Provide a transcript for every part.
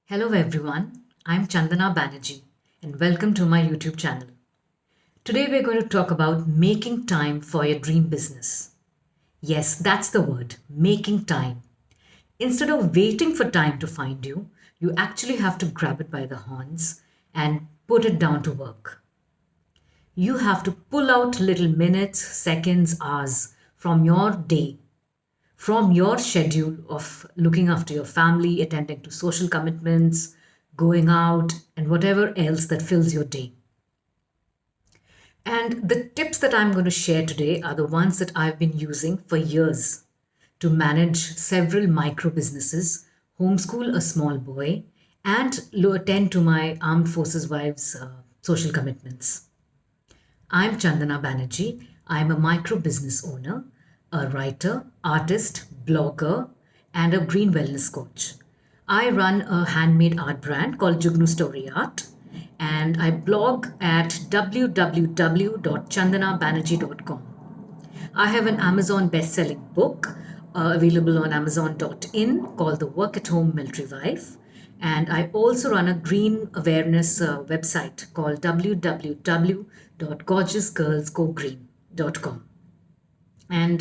Hello everyone, I'm Chandana Banerjee and welcome to my YouTube channel. Today we're going to talk about making time for your dream business. Yes, that's the word, making time. Instead of waiting for time to find you, you actually have to grab it by the horns and put it down to work. You have to pull out little minutes, seconds, hours from your day, from your schedule of looking after your family, attending to social commitments, going out, and whatever else that fills your day. And the tips that I'm going to share today are the ones that I've been using for years to manage several micro businesses, homeschool a small boy, and attend to my armed forces wives' social commitments. I'm Chandana Banerjee. I'm a micro business owner, a writer, artist, blogger, and a green wellness coach. I run a handmade art brand called Jugnu Story Art, and I blog at www.chandanabanerjee.com. I have an Amazon best-selling book available on Amazon.in called The Work at Home Military Wife. And I also run a green awareness website called www.gorgeousgirlsgogreen.com. And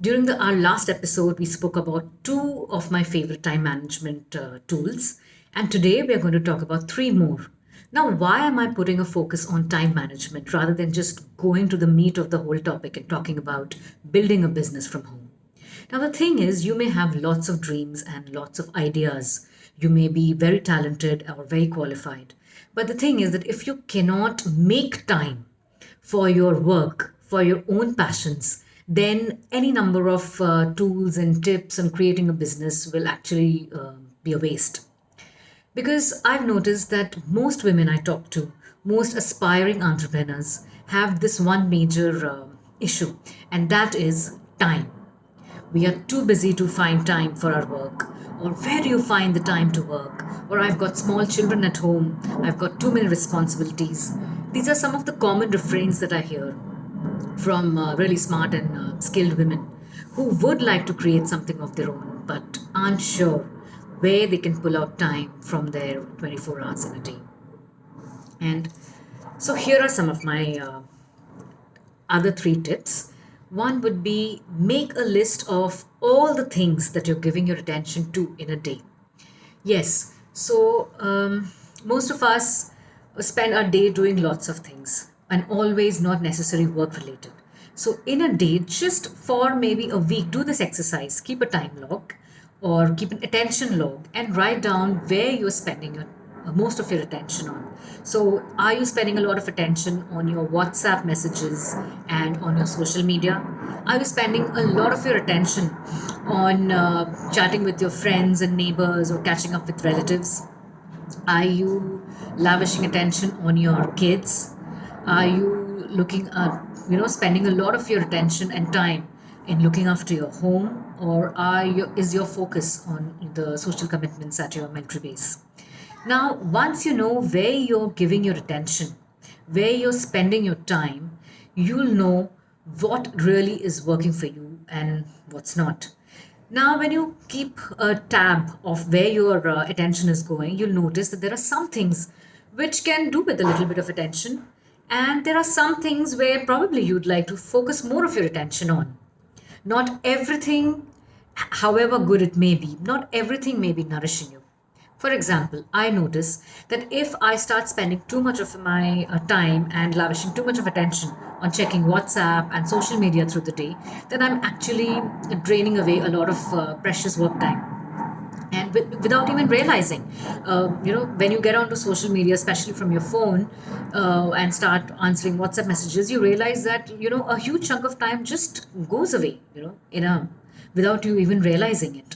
during our last episode, we spoke about two of my favorite time management tools. And today we are going to talk about three more. Now, why am I putting a focus on time management rather than just going to the meat of the whole topic and talking about building a business from home? Now, the thing is, you may have lots of dreams and lots of ideas. You may be very talented or very qualified. But the thing is that if you cannot make time for your work, for your own passions, then any number of tools and tips on creating a business will actually be a waste. Because I've noticed that most women I talk to, most aspiring entrepreneurs, have this one major issue, and that is time. We are too busy to find time for our work. Or where do you find the time to work? Or I've got small children at home, I've got too many responsibilities. These are some of the common refrains that I hear from really smart and skilled women who would like to create something of their own but aren't sure where they can pull out time from their 24 hours in a day. And so here are some of my other three tips. One would be make a list of all the things that you're giving your attention to in a day. Yes, so most of us spend our day doing lots of things and always not necessarily work related. So, in a day, just for maybe a week, do this exercise. Keep a time log or keep an attention log and write down where you're spending most of your attention on. So, are you spending a lot of attention on your WhatsApp messages and on your social media? Are you spending a lot of your attention on chatting with your friends and neighbors or catching up with relatives? Are you lavishing attention on your kids? Are you looking at, spending a lot of your attention and time in looking after your home, or is your focus on the social commitments at your military base? Now, once you know where you're giving your attention, where you're spending your time, you'll know what really is working for you and what's not. Now, when you keep a tab of where your attention is going, you'll notice that there are some things which can do with a little bit of attention, and there are some things where probably you'd like to focus more of your attention on. Not everything, however good it may be, not everything may be nourishing you. For example, I notice that if I start spending too much of my time and lavishing too much of attention on checking WhatsApp and social media through the day, then I'm actually draining away a lot of precious work time and without even realizing. When you get onto social media, especially from your phone, and start answering WhatsApp messages, you realize that a huge chunk of time just goes away, in a without you even realizing it.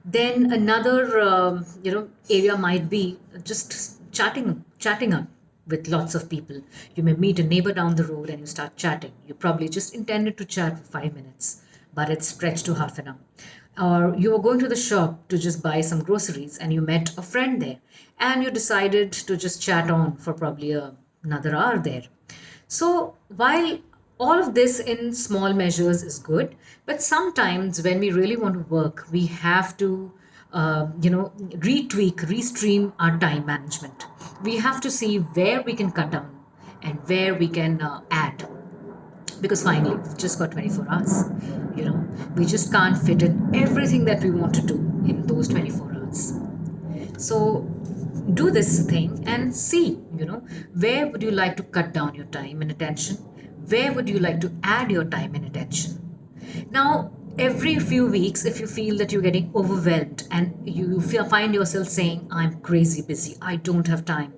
Then another area might be just chatting up with lots of people. You may meet a neighbor down the road and you start chatting. You probably just intended to chat for 5 minutes, but it's stretched to half an hour. Or you were going to the shop to just buy some groceries and you met a friend there and you decided to just chat on for probably another hour there. So while all of this in small measures is good, but sometimes when we really want to work, we have to retweak, restream our time management. We have to see where we can cut down and where we can add, because finally we've just got 24 hours. We just can't fit in everything that we want to do in those 24 hours. So do this thing and see, where would you like to cut down your time and attention? Where would you like to add your time and attention? Now, every few weeks, if you feel that you're getting overwhelmed and find yourself saying, I'm crazy busy, I don't have time,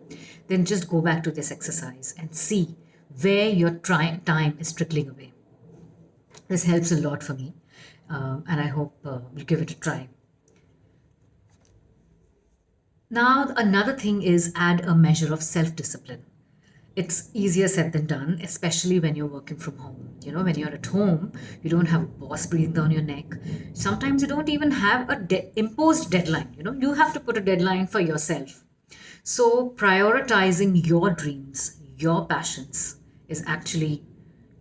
then just go back to this exercise and see where your time is trickling away. This helps a lot for me, and I hope you give it a try. Now, another thing is add a measure of self discipline. It's easier said than done, especially when you're working from home. When you're at home, you don't have a boss breathing down your neck. Sometimes you don't even have a imposed deadline. You have to put a deadline for yourself. So, prioritizing your dreams, your passions, is actually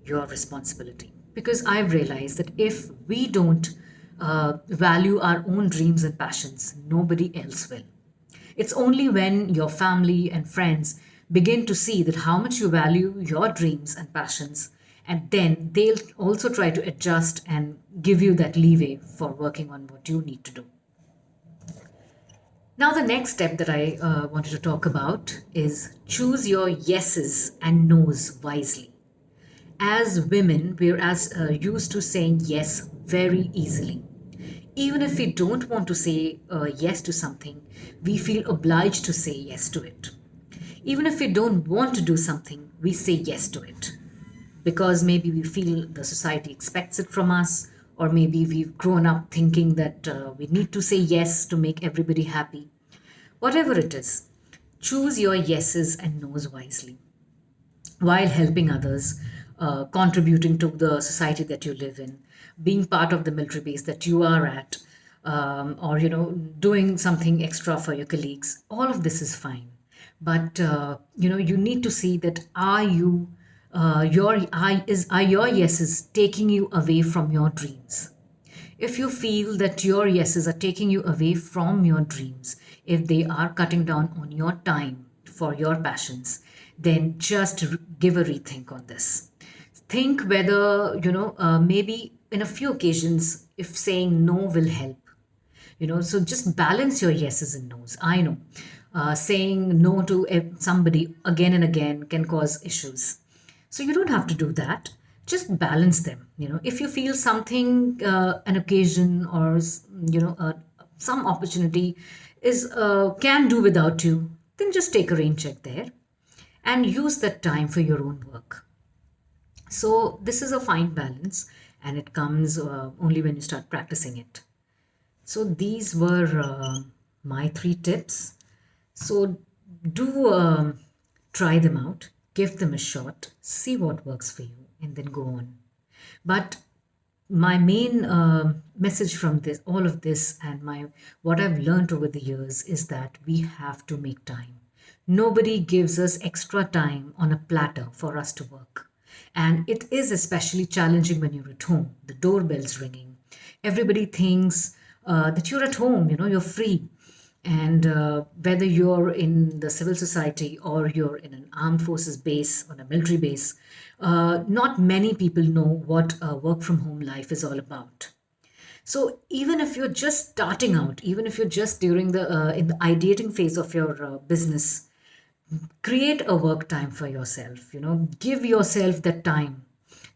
your responsibility. Because I've realized that if we don't value our own dreams and passions, nobody else will. It's only when your family and friends begin to see that how much you value your dreams and passions, and then they'll also try to adjust and give you that leeway for working on what you need to do. Now, the next step that I wanted to talk about is choose your yeses and nos wisely. As women, we're as used to saying yes very easily. Even if we don't want to say yes to something, we feel obliged to say yes to it. Even if we don't want to do something, we say yes to it. Because maybe we feel the society expects it from us, or maybe we've grown up thinking that we need to say yes to make everybody happy. Whatever it is, choose your yeses and nos wisely while helping others, contributing to the society that you live in, being part of the military base that you are at, or doing something extra for your colleagues. All of this is fine, but you need to see that are your yeses taking you away from your dreams? If you feel that your yeses are taking you away from your dreams, if they are cutting down on your time for your passions, then just give a rethink on this. Think whether, maybe in a few occasions, if saying no will help. So just balance your yeses and nos. I know saying no to somebody again and again can cause issues. So you don't have to do that. Just balance them. If you feel something, an occasion or some opportunity is can do without you, then just take a rain check there and use that time for your own work. So this is a fine balance, and it comes only when you start practicing it. So these were my three tips. So do try them out, give them a shot, see what works for you, and then go on. But my main message from this, all of this, and what I've learned over the years is that we have to make time. Nobody gives us extra time on a platter for us to work. And it is especially challenging when you're at home. The doorbell's ringing. Everybody thinks that you're at home, you're free. And whether you're in the civil society or you're in an armed forces base, on a military base, not many people know what work from home life is all about. So even if you're just starting out, even if you're just during in the ideating phase of your business, create a work time for yourself. Give yourself that time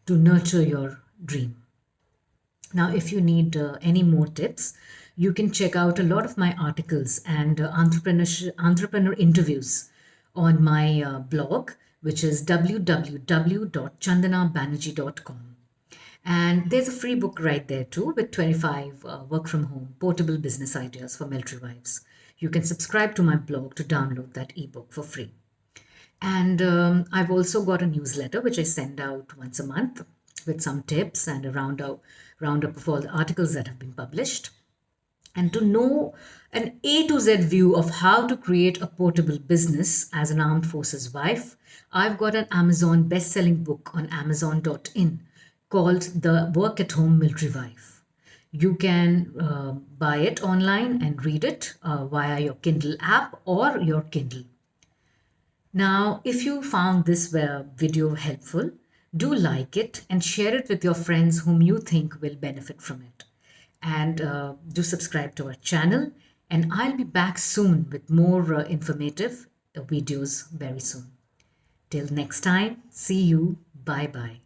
to nurture your dream. Now, if you need any more tips, you can check out a lot of my articles and entrepreneur interviews on my blog, which is www.chandanabanerjee.com. And there's a free book right there too, with 25 work from home portable business ideas for military wives. You can subscribe to my blog to download that ebook for free. And I've also got a newsletter which I send out once a month with some tips and a roundup of all the articles that have been published. And to know an A to Z view of how to create a portable business as an armed forces wife, I've got an Amazon best-selling book on Amazon.in called The Work at Home Military Wife. You can buy it online and read it via your Kindle app or your Kindle. Now, if you found this video helpful, do like it and share it with your friends whom you think will benefit from it. And do subscribe to our channel. And I'll be back soon with more informative videos very soon. Till next time, see you. Bye bye.